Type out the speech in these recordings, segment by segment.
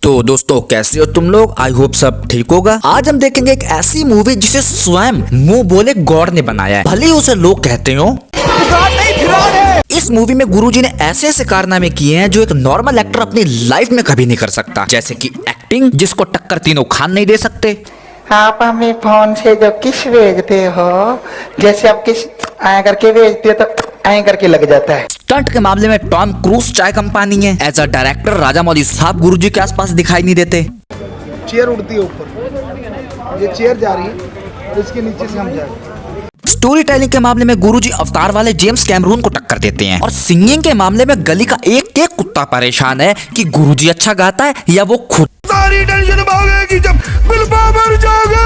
तो दोस्तों कैसे हो तुम लोग। आई होप सब ठीक होगा। आज हम देखेंगे एक ऐसी मूवी जिसे स्वयं मुंह बोले गॉड ने बनाया है, भले ही उसे लोग कहते हो। इस मूवी में गुरुजी ने ऐसे ऐसे कारनामे किए हैं जो एक नॉर्मल एक्टर अपनी लाइफ में कभी नहीं कर सकता। जैसे कि एक्टिंग, जिसको टक्कर तीनों खान नहीं दे सकते। आप हमें फोन से जो किस भेजते हो, जैसे आप किस आया करके भेजते हो तो आया करके लग जाता है। स्टंट के मामले में टॉम क्रूज चाय कंपनी है। एज अ डायरेक्टर राजा मौली साहब गुरुजी के आसपास दिखाई नहीं देते। चेयर उड़ती है ऊपर, ये चेयर जा रही है और इसके नीचे से हम जा रहे हैं। स्टोरी टेलिंग के मामले में गुरुजी अवतार वाले जेम्स कैमरून को टक्कर देते हैं। और सिंगिंग के मामले में गली का एक एक कुत्ता परेशान है कि गुरुजी अच्छा गाता है या वो खुद। सारी टेंशन भागेगी जब बिल्बा मर जाएगा।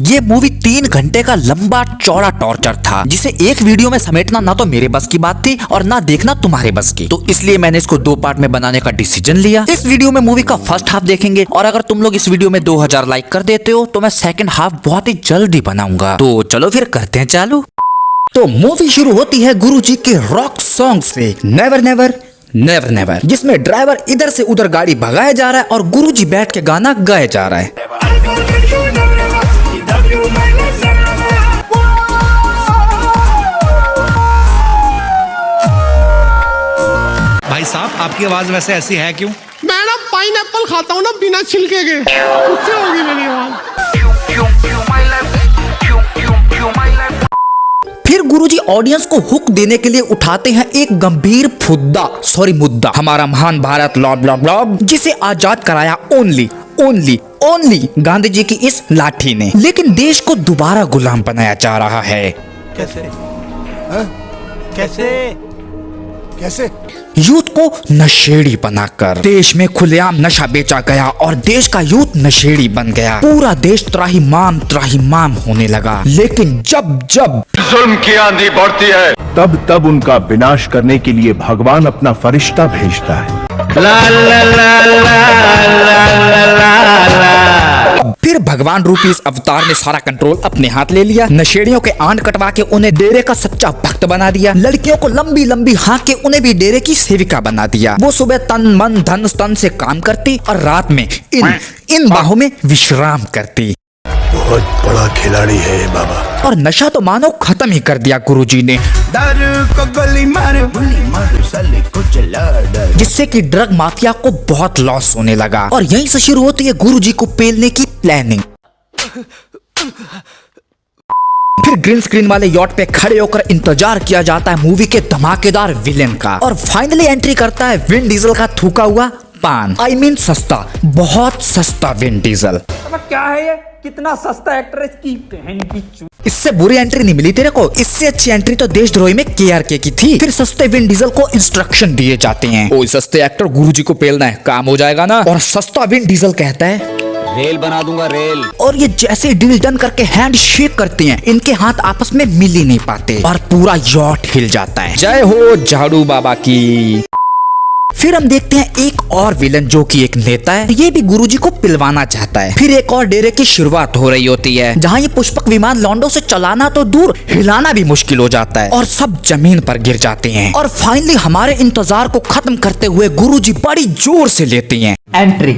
ये मूवी 3 घंटे का लंबा चौड़ा टॉर्चर था, जिसे एक वीडियो में समेटना ना तो मेरे बस की बात थी और ना देखना तुम्हारे बस की। तो इसलिए मैंने इसको 2 पार्ट में बनाने का डिसीजन लिया। इस वीडियो में मूवी का फर्स्ट हाफ देखेंगे और अगर तुम लोग इस वीडियो में 2000 लाइक कर देते हो तो मैं सेकंड हाफ बहुत ही जल्दी बनाऊंगा। तो चलो फिर करते हैं चालू। तो मूवी शुरू होती है गुरुजी के रॉक सॉन्ग से, नेवर नेवर नेवर नेवर, जिसमें ड्राइवर इधर से उधर गाड़ी भगाया जा रहा है और गुरुजी बैठ के गाना गाया जा रहा है। भाई साहब, आपकी आवाज वैसे ऐसी है क्यों? मैं ना पाइनएप्पल खाता हूँ ना बिना छिलके के, उससे होगी मेरी आवाज। फिर गुरुजी ऑडियंस को हुक देने के लिए उठाते हैं एक गंभीर मुद्दा, हमारा महान भारत लॉर्ड लॉर्ड लॉर्ड, जिसे आजाद कराया ओनली गांधी जी की इस लाठी ने। लेकिन देश को दोबारा गुलाम बनाया जा रहा है। कैसे? यूथ को नशेड़ी बनाकर देश में खुलेआम नशा बेचा गया और देश का यूथ नशेड़ी बन गया। पूरा देश त्राहिमाम होने लगा। लेकिन जब जुल्म की आंधी बढ़ती है, तब उनका विनाश करने के लिए भगवान अपना फरिश्ता भेजता है। फिर भगवान रूपी इस अवतार ने सारा कंट्रोल अपने हाथ ले लिया। नशेड़ियों के आंट कटवा के उन्हें डेरे का सच्चा भक्त बना दिया। लड़कियों को लंबी हाँक के उन्हें भी डेरे की सेविका बना दिया। वो सुबह तन मन धन स्तन से काम करती और रात में इन बाहों में विश्राम करती। बहुत बड़ा खिलाड़ी है ये बाबा। और नशा तो मानो खत्म ही कर दिया गुरुजी ने, जिससे कि ड्रग माफिया को बहुत लॉस होने लगा। और यहीं से शुरू होती है गुरुजी को पेलने की प्लानिंग। फिर ग्रीन स्क्रीन वाले यॉट पे खड़े होकर इंतजार किया जाता है मूवी के धमाकेदार विलेन का। और फाइनली एंट्री करता है विन डीजल का थूका हुआ पान। I mean सस्ता, बहुत सस्ता विन डीजल। क्या है ये? कितना सस्ता एक्टर है इसकी बहन की चू। इससे बुरी एंट्री नहीं मिली तेरे को। इससे अच्छी एंट्री तो देशद्रोही में KRK की थी। फिर सस्ते विन डीजल को इंस्ट्रक्शन दिए जाते हैं, ओ सस्ते एक्टर गुरुजी को पेलना है, काम हो जाएगा ना। और सस्ता विन डीजल कहता है रेल बना दूंगा रेल। और ये जैसे डील डन करके हैंड शेक करते हैं, इनके हाथ आपस में मिल ही नहीं पाते और पूरा यॉट हिल जाता है। जय हो झाड़ू बाबा की। फिर हम देखते हैं एक और विलन जो कि एक नेता है। ये भी गुरुजी को पिलवाना चाहता है। फिर एक और डेरे की शुरुआत हो रही होती है, जहाँ ये पुष्पक विमान लॉन्डो से चलाना तो दूर, हिलाना भी मुश्किल हो जाता है और सब जमीन पर गिर जाते हैं। और फाइनली हमारे इंतजार को खत्म करते हुए गुरुजी बड़ी जोर से लेते हैं एंट्री।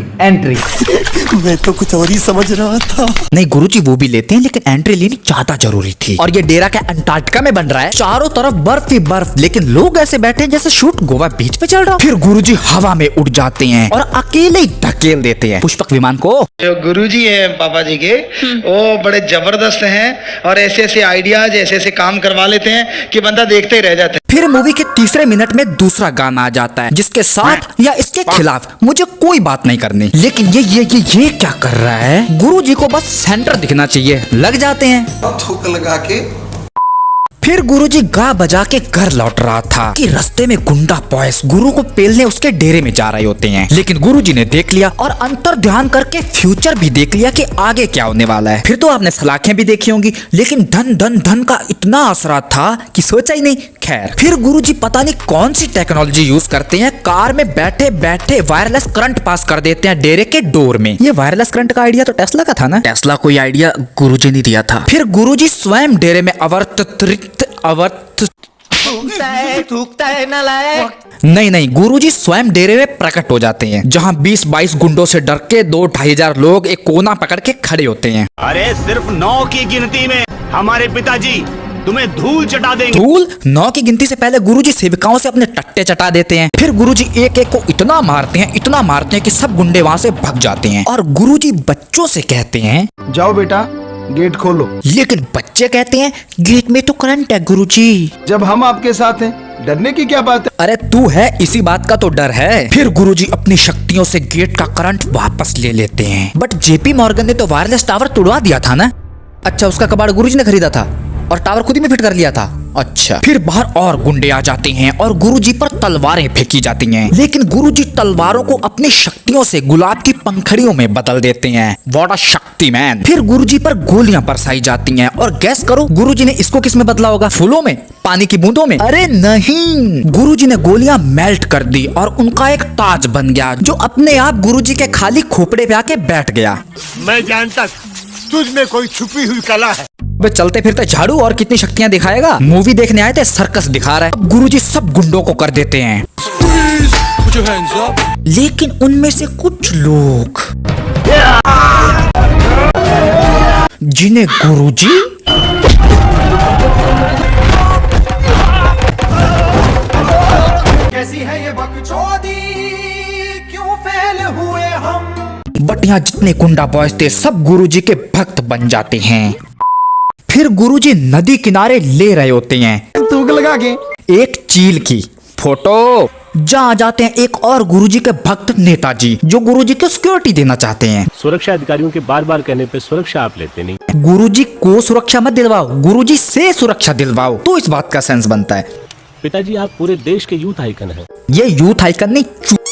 मैं तो कुछ और ही समझ रहा था। नहीं गुरुजी वो भी लेते हैं, लेकिन एंट्री लेनी ज्यादा जरूरी थी। और ये डेरा क्या अंटार्कटिका में बन रहा है, चारों तरफ बर्फ ही बर्फ, लेकिन लोग ऐसे बैठे हैं जैसे शूट गोवा बीच पे चल रहा। फिर गुरुजी हवा में उड़ जाते हैं और अकेले ही धकेल देते हैं पुष्पक विमान को। जो गुरुजी हैं पापा जी के, वो बड़े जबरदस्त हैं और ऐसे ऐसे आइडियाज, ऐसे ऐसे काम करवा लेते हैं कि बंदा देखते ही रह जाता है। फिर मूवी के तीसरे मिनट में दूसरा गाना आ जाता है, जिसके साथ या इसके खिलाफ मुझे कोई बात नहीं करनी। लेकिन ये क्या कर रहा है? गुरुजी को बस सेंटर दिखना चाहिए, लग जाते हैं थूक लगा के। फिर गुरुजी गा बजा के घर लौट रहा था कि रास्ते में गुंडा बॉयज गुरु को पेलने उसके डेरे में जा रहे होते हैं। लेकिन गुरुजी ने देख लिया और अंतर ध्यान करके फ्यूचर भी देख लिया कि आगे क्या होने वाला है। फिर तो आपने सलाखें भी देखी होंगी, लेकिन धन का इतना असरा था कि सोचा ही नहीं। खैर फिर गुरुजी पता नहीं कौन सी टेक्नोलॉजी यूज करते हैं, कार में बैठे बैठे वायरलेस करंट पास कर देते हैं डेरे के डोर में। ये वायरलेस करंट का आइडिया तो टेस्ला का था ना, टेस्ला कोई आइडिया गुरुजी ने दिया था। फिर गुरुजी स्वयं डेरे में नहीं गुरुजी स्वयं डेरे में प्रकट हो जाते हैं, जहां 20-22 गुंडों से डर के 2-2,500 लोग एक कोना पकड़ के खड़े होते हैं। अरे सिर्फ 9 की गिनती में हमारे पिताजी तुम्हें धूल चटा देंगे। धूल? 9 की गिनती से पहले गुरुजी सेविकाओं से अपने टट्टे चटा देते हैं। फिर गुरुजी एक एक को इतना मारते हैं कि सब गुंडे वहां से भाग जाते हैं। और गुरुजी बच्चों से कहते हैं, जाओ बेटा गेट खोलो। लेकिन बच्चे कहते हैं गेट में तो करंट है गुरुजी। जब हम आपके साथ हैं डरने की क्या बात है? अरे तू है इसी बात का तो डर है। फिर गुरुजी अपनी शक्तियों से गेट का करंट वापस ले लेते हैं। बट जेपी मॉर्गन ने तो वायरलेस टावर तोड़वा दिया था ना। अच्छा, उसका कबाड़ गुरुजी ने खरीदा था और टावर खुद ही में फिट कर लिया था। अच्छा, फिर बाहर और गुंडे आ जाते हैं और गुरुजी पर तलवारें फेंकी जाती हैं, लेकिन गुरुजी तलवारों को अपनी शक्तियों से गुलाब की पंखड़ियों में बदल देते हैं। What a Shaktimaan. फिर गुरुजी पर गोलियां बरसाई जाती हैं और गैस करो गुरुजी ने इसको किस में बदला होगा? फूलों में? पानी की बूंदों में? अरे नहीं, गुरुजी ने गोलियां मेल्ट कर दी और उनका एक ताज बन गया जो अपने आप गुरुजी के खाली खोपड़े पे आके बैठ गया। मैं जानता तुझ में कोई छुपी हुई कला है। वे चलते फिरते झाड़ू और कितनी शक्तियां दिखाएगा? मूवी देखने आए थे, सर्कस दिखा रहा है। अब गुरुजी सब गुंडों को कर देते हैं, लेकिन उनमें से कुछ लोग जिन्हें गुरुजी कैसी है ये बकचोदी, क्यों फेल हुए हम। बट यहाँ जितने गुंडा बॉयज थे सब गुरुजी के भक्त बन जाते हैं। फिर गुरुजी नदी किनारे ले रहे होते हैं थूक लगा के एक चील की फोटो। जहाँ जाते हैं एक और गुरुजी के भक्त नेताजी जो गुरुजी को सिक्योरिटी देना चाहते हैं। सुरक्षा अधिकारियों के बार बार कहने पे सुरक्षा आप लेते नहीं। गुरुजी को सुरक्षा मत दिलवाओ, गुरुजी से सुरक्षा दिलवाओ, तो इस बात का सेंस बनता है। पिताजी आप पूरे देश के यूथ आइकन हैं। ये यूथ आइकन नहीं,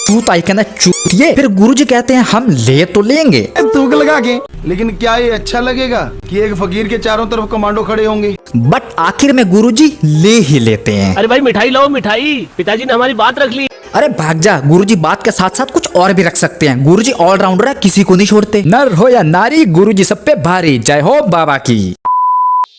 चूत आइकन है, चूतिए। फिर गुरुजी कहते हैं हम ले तो लेंगे थूक लगा के, लेकिन क्या ये अच्छा लगेगा कि एक फकीर के चारों तरफ कमांडो खड़े होंगे? बट आखिर में गुरुजी ले ही लेते हैं। अरे भाई मिठाई लाओ मिठाई, पिताजी ने हमारी बात रख ली। अरे भाग जा, गुरुजी बात के साथ साथ कुछ और भी रख सकते हैं। गुरुजी ऑलराउंडर है, किसी को नहीं छोड़ते। नर हो या नारी, गुरुजी सब पे भारी। जय हो बाबा की।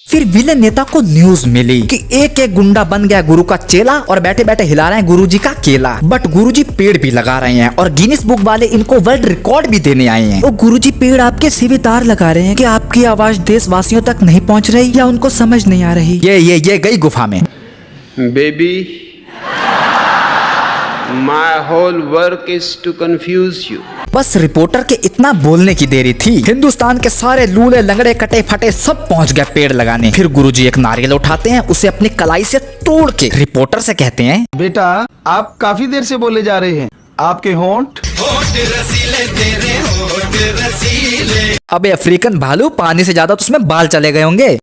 फिर विलेन नेता को न्यूज मिली कि एक एक गुंडा बन गया गुरु का चेला और बैठे बैठे हिला रहे हैं गुरुजी का केला। बट गुरुजी पेड़ भी लगा रहे हैं और गिनीज बुक वाले इनको वर्ल्ड रिकॉर्ड भी देने आए हैं। और गुरुजी पेड़ आपके सेवेदार लगा रहे हैं कि आपकी आवाज देशवासियों तक नहीं पहुंच रही या उनको समझ नहीं आ रही। ये गई गुफा में। Baby, my whole work is to confuse you. बस रिपोर्टर के इतना बोलने की देरी थी, हिंदुस्तान के सारे लूले लंगड़े कटे फटे सब पहुंच गए पेड़ लगाने। फिर गुरुजी एक नारियल उठाते हैं, उसे अपनी कलाई से तोड़ के रिपोर्टर से कहते हैं, बेटा आप काफी देर से बोले जा रहे हैं, आपके होंठ रसीले तेरे होठ रसीले। अबे अफ्रीकन भालू, पानी से ज्यादा तो उसमें बाल चले गए होंगे।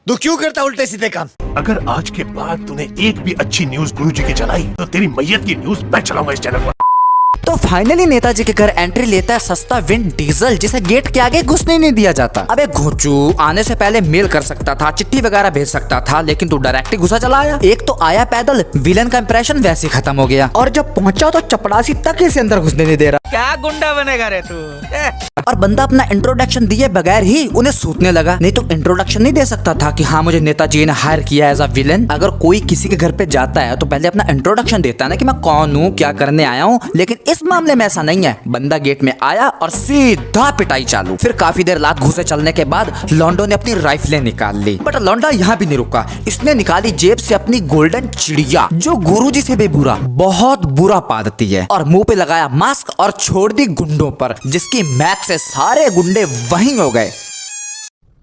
तू क्यों करता उल्टे सीधे काम? अगर आज के बाद तूने एक भी अच्छी न्यूज गुरुजी की चलाई तो तेरी मैयत की न्यूज मैं चलाऊंगा इस चैनल पर। तो फाइनली नेताजी के घर एंट्री लेता है सस्ता विन डीजल, जिसे गेट के आगे घुसने नहीं दिया जाता। अबे घोचू, आने से पहले मेल कर सकता था, चिट्ठी वगैरह भेज सकता था, लेकिन तू डायरेक्ट ही घुसा चला आया। एक तो आया पैदल, विलन का इंप्रेशन वैसे खत्म हो गया, और जब पहुंचा तो चपड़ासी तक इसे अंदर घुसने नहीं दे रहा। क्या गुंडा बनेगा रे तू? और बंदा अपना इंट्रोडक्शन दिए बगैर ही उन्हें सूतने लगा। नहीं तो इंट्रोडक्शन नहीं दे सकता था कि हाँ मुझे नेताजी ने हायर किया एज अ विलन। अगर कोई किसी के घर पे जाता है तो पहले अपना इंट्रोडक्शन देता है ना कि मैं कौन हूँ, क्या करने आया हूँ। लेकिन इस मामले में ऐसा नहीं है, बंदा गेट में आया और सीधा पिटाई चालू। फिर काफी देर लात घुसे चलने के बाद लॉन्डो ने अपनी राइफलें निकाल ली। बट लॉन्डा यहाँ भी नहीं रुका, इसने निकाली जेब से अपनी गोल्डन चिड़िया, जो गुरुजी से भी बुरा, बहुत बुरा पादती है, और मुंह पे लगाया मास्क और छोड़ दी गुंडों पर, जिसकी मैच से सारे गुंडे वहीं हो गए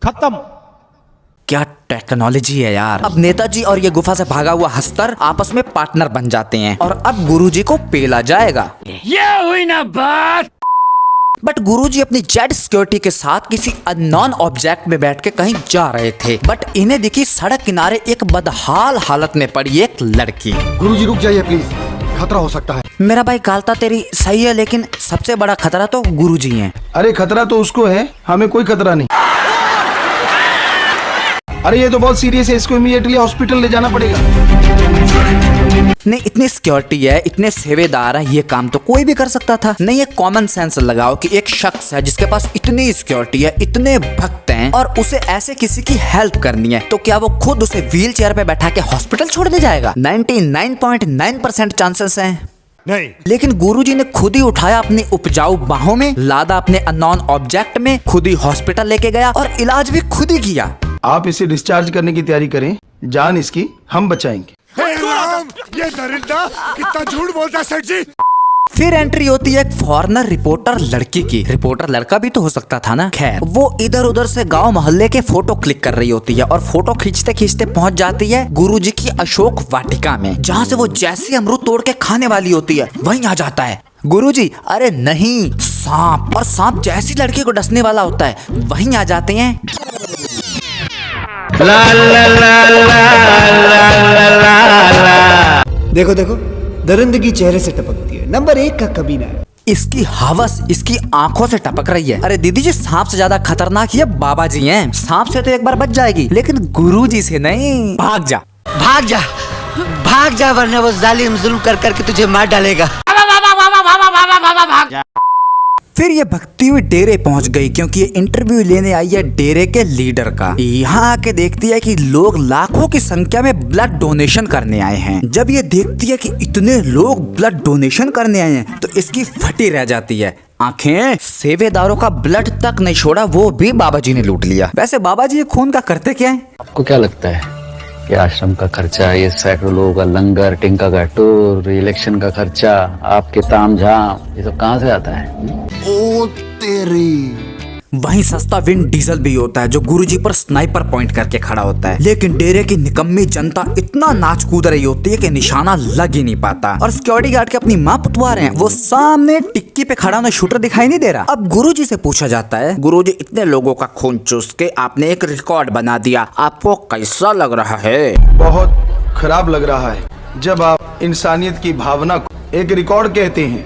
खत्म। क्या टेक्नोलॉजी है यार। अब नेताजी और ये गुफा से भागा हुआ हस्तर आपस में पार्टनर बन जाते हैं और अब गुरुजी को पेला जाएगा। ये हुई ना बात। बट गुरुजी अपनी जेट सिक्योरिटी के साथ किसी अननोन ऑब्जेक्ट में बैठ के कहीं जा रहे थे। बट इन्हें दिखी सड़क किनारे एक बदहाल हालत में पड़ी एक लड़की। गुरुजी रुक जाइए प्लीज, खतरा हो सकता है। मेरा भाई गालता तेरी सही है, लेकिन सबसे बड़ा खतरा तो गुरुजी हैं। अरे खतरा तो उसको है, हमें कोई खतरा नहीं। अरे ये तो बहुत सीरियस है, इसको इमीडिएटली हॉस्पिटल ले जाना पड़ेगा। नहीं, इतनी सिक्योरिटी है, इतने सेवेदार है, ये काम तो कोई भी कर सकता था। नहीं, ये कॉमन सेंस लगाओ कि एक शख्स है जिसके पास इतनी सिक्योरिटी है, इतने भक्त हैं, और उसे ऐसे किसी की हेल्प करनी है, तो क्या वो खुद उसे व्हील चेयर पे बैठा के हॉस्पिटल छोड़ने जाएगा? 99.9% चांसेस हैं नहीं। लेकिन गुरुजी ने खुद ही उठाया अपनी उपजाऊ बाहों में, लादा अपने अननोन ऑब्जेक्ट में, खुद ही हॉस्पिटल लेके गया और इलाज भी खुद ही किया। आप इसे डिस्चार्ज करने की तैयारी करें, जान इसकी हम बचाएंगे। ये दरिंदा कितना झूठ बोलता है सेठ जी। फिर एंट्री होती है एक फॉरेनर रिपोर्टर लड़की की। रिपोर्टर लड़का भी तो हो सकता था ना। खैर, वो इधर उधर से गांव मोहल्ले के फोटो क्लिक कर रही होती है और फोटो खींचते खींचते पहुंच जाती है गुरुजी की अशोक वाटिका में, जहां से वो जैसे अमरूद तोड़ के खाने वाली होती है वहीं आ जाता है गुरुजी। अरे नहीं, सांप, और सांप जैसी लड़की को डसने वाला होता है वहीं आ जाते हैं। देखो देखो, दरिंदगी चेहरे से टपकती है, नंबर 1 का कमीना है। इसकी हवस इसकी आंखों से टपक रही है। अरे दीदी जी, सांप से ज्यादा खतरनाक ये बाबा जी हैं। सांप से तो एक बार बच जाएगी, लेकिन गुरुजी से नहीं। भाग जा, भाग जा, भाग जा, वरना वो जालिम जुल्म कर करके तुझे मार डालेगा। फिर ये भगती हुई डेरे पहुंच गई, क्योंकि ये इंटरव्यू लेने आई है डेरे के लीडर का। यहाँ आके देखती है कि लोग लाखों की संख्या में ब्लड डोनेशन करने आए हैं। जब ये देखती है कि इतने लोग ब्लड डोनेशन करने आए हैं, तो इसकी फटी रह जाती है आंखें। सेवेदारों का ब्लड तक नहीं छोड़ा, वो भी बाबा जी ने लूट लिया। वैसे बाबा जी ये खून का करते क्या है? आपको क्या लगता है ये आश्रम का खर्चा, ये सैकड़ों लोगों का लंगर, टिंका का टूर, इलेक्शन का खर्चा, आपके तामझाम, ये सब कहाँ से आता है? ओ तेरी। वहीं सस्ता विंड डीजल भी होता है जो गुरुजी पर स्नाइपर पॉइंट करके खड़ा होता है, लेकिन डेरे की निकम्मी जनता इतना नाच कूद रही होती है कि निशाना लग ही नहीं पाता। और सिक्योरिटी गार्ड के अपनी माँ पुतवा रहे हैं, वो सामने टिक्की पे खड़ा उन्हें शूटर दिखाई नहीं दे रहा। अब गुरुजी से पूछा जाता है, गुरुजी इतने लोगों का खून चूस के आपने एक रिकॉर्ड बना दिया, आपको कैसा लग रहा है? बहुत खराब लग रहा है जब आप इंसानियत की भावना को एक रिकॉर्ड कहते हैं।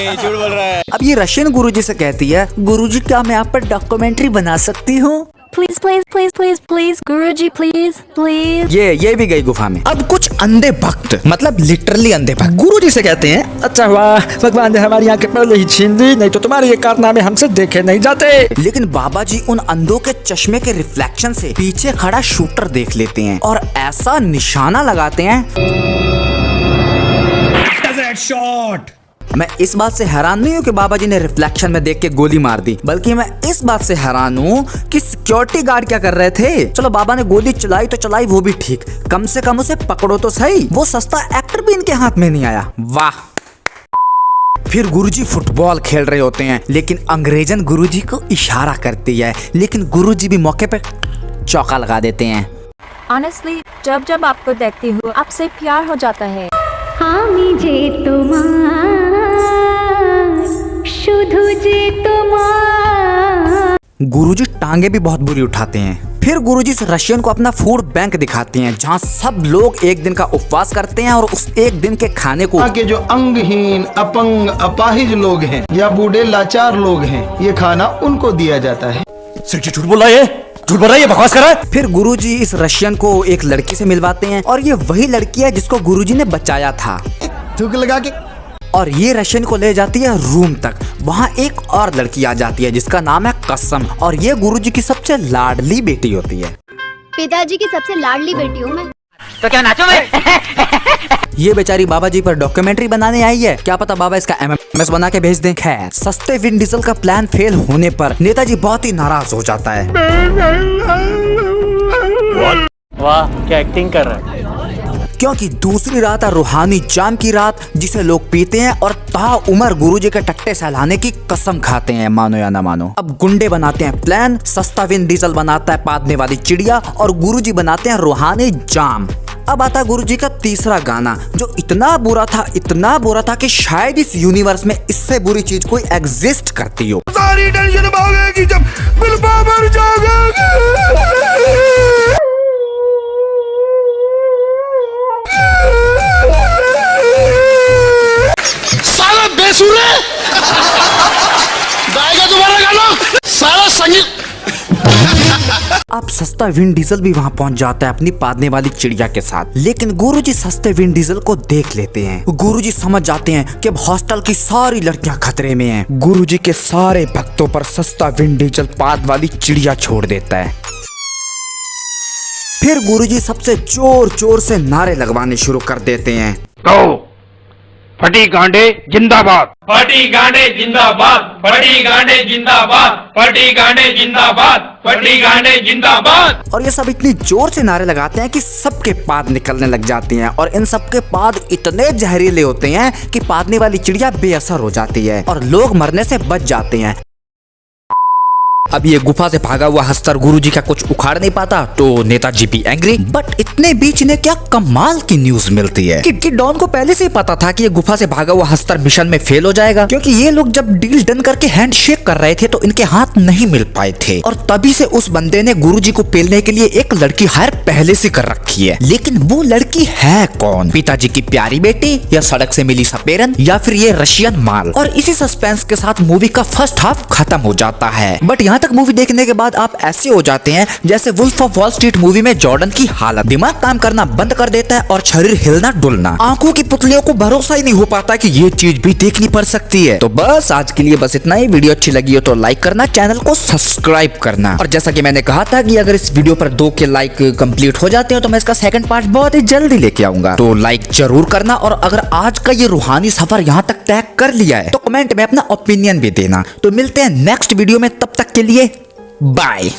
झूठ बोल रहा है। अब ये रशियन गुरुजी से कहती है, गुरुजी क्या मैं आप पर डॉक्यूमेंट्री बना सकती हूँ? Please please please please please Guruji please please. ये भी गई गुफा में। अब कुछ अंधे भक्त, मतलब लिटरली अंधे भक्त, गुरुजी से कहते हैं, अच्छा हुआ भगवान ने हमारी आंखें पहले ही छीन ली, नहीं तो तुम्हारे ये कारनामे हमसे देखे नहीं जाते। लेकिन बाबा जी उन अंधों के चश्मे के रिफ्लेक्शन से पीछे खड़ा शूटर देख लेते हैं और ऐसा निशाना लगाते हैं। शॉट। मैं इस बात से हैरान नहीं हूँ कि बाबा जी ने रिफ्लेक्शन में देख के गोली मार दी, बल्कि मैं इस बात से हैरान हूँ कि सिक्योरिटी गार्ड क्या कर रहे थे। चलो बाबा ने गोली चलाई तो चलाई, वो भी ठीक, कम से कम उसे पकड़ो तो सही। वो सस्ता एक्टर भी इनके हाथ में नहीं आया। वाह। फिर गुरुजी फुटबॉल खेल रहे होते हैं, लेकिन अंग्रेजन गुरुजी को इशारा करती है, लेकिन गुरुजी भी मौके पे चौका लगा देते हैं। ऑनेस्टली जब जब आपको देखती हूँ आपसे प्यार हो जाता है। আমি যে তোমার শুধু যে তোমার। गुरुजी टांगे भी बहुत बुरी उठाते हैं। फिर गुरुजी इस रशियन को अपना फूड बैंक दिखाते हैं, जहाँ सब लोग एक दिन का उपवास करते हैं और उस एक दिन के खाने को के जो अंगहीन, अपंग, अपाहिज लोग हैं या बूढ़े लाचार लोग हैं, ये खाना उनको दिया जाता है। झूठ बोल रहा है, झूठ बोल रहा है, ये बकवास कर रहा है। फिर गुरुजी इस रशियन को एक लड़की से मिलवाते हैं, और ये वही लड़की है जिसको गुरुजी ने बचाया था। थूक लगा के। और ये रशियन को ले जाती है रूम तक। वहाँ एक और लड़की आ जाती है जिसका नाम है कसम, और ये गुरुजी की सबसे लाडली बेटी होती है। पिताजी की सबसे लाडली बेटी हूँ मैं। तो क्या नाचो मैं? ये बेचारी बाबा जी पर डॉक्यूमेंट्री बनाने आई है, क्या पता बाबा इसका MMS बना के भेज दें। खैर, सस्ते विंड डीजल का प्लान फेल होने पर नेताजी बहुत ही नाराज हो जाता है। वाह क्या एक्टिंग कर रहा है। क्योंकि दूसरी रात है रूहानी जाम की रात, जिसे लोग पीते हैं और ताउमर गुरुजी के टट्टे सहलाने की कसम खाते हैं, मानो या ना मानो। अब गुंडे बनाते हैं प्लान, सस्ता विंड डीजल बनाता है पादने वाली चिड़िया, और गुरुजी बनाते हैं रूहानी जाम। अब आता गुरुजी का तीसरा गाना, जो इतना बुरा था कि शायद इस यूनिवर्स में इससे बुरी चीज कोई एग्जिस्ट करती हो। सारी टेंशन भागेगी जब बिल्बा मर जाएगा। साला बेसुरे गाएगा तुम्हारा गाना साला संगीत। अब सस्ता विन डीजल भी वहाँ पहुँच जाता है अपनी पादने वाली चिड़िया के साथ। लेकिन गुरुजी सस्ते विन डीजल को देख लेते हैं। गुरुजी समझ जाते हैं कि अब हॉस्टल की सारी लड़कियां खतरे में हैं। गुरुजी के सारे भक्तों पर सस्ता विन डीजल पाद वाली चिड़िया छोड़ देता है। फिर गुरुजी सबसे जोर जोर से नारे लगवाने शुरू कर देते हैं। तो फटी गांडे जिंदाबाद, फटी गांडे जिंदाबाद, फटी गांडे जिंदाबाद, फटी गांडे जिंदाबाद, फटी गांडे जिंदाबाद। और ये सब इतनी जोर से नारे लगाते हैं कि सबके पाद निकलने लग जाती हैं और इन सबके पाद इतने जहरीले होते हैं कि पादने वाली चिड़िया बेअसर हो जाती है और लोग मरने से बच जाते हैं। अब ये गुफा से भागा हुआ हस्तर गुरुजी का कुछ उखाड़ नहीं पाता तो नेताजी भी एंग्री। बट इतने बीच इन्हें क्या कमाल की न्यूज मिलती है कि डॉन को पहले से ही पता था कि ये गुफा से भागा हुआ हस्तर मिशन में फेल हो जाएगा, क्योंकि ये लोग जब डील डन करके हैंडशेक कर रहे थे तो इनके हाथ नहीं मिल पाए थे। और तभी से उस बंदे ने गुरुजी को पेलने के लिए एक लड़की हायर पहले से कर रखी है। लेकिन वो लड़की है कौन? पिताजी की प्यारी बेटी, या सड़क से मिली सपेरन, या फिर ये रशियन माल? और इसी सस्पेंस के साथ मूवी का फर्स्ट हाफ खत्म हो जाता है। बट यहाँ तक मूवी देखने के बाद आप ऐसे हो जाते हैं जैसे wolf of Wall Street movie में जॉर्डन की हालत। दिमाग काम करना बंद कर देता है और शरीर हिलना डुलना। आंखों की पुतलियों को भरोसा ही नहीं हो पाता कि ये चीज भी देखनी पड़ सकती है। तो बस आज के लिए बस इतना ही। वीडियो अच्छी लगी हो तो लाइक करना, चैनल को सब्सक्राइब करना। और जैसा कि मैंने कहा था कि अगर इस वीडियो पर 2 के लाइक कंप्लीट हो जाते हो तो मैं इसका सेकंड पार्ट बहुत ही जल्दी लेके आऊंगा। तो लाइक जरूर करना। और अगर आज का ये रूहानी सफर यहाँ तक तय कर लिया है तो कमेंट में अपना ओपिनियन भी देना। तो मिलते हैं नेक्स्ट वीडियो में, तब तक के लिए बाय।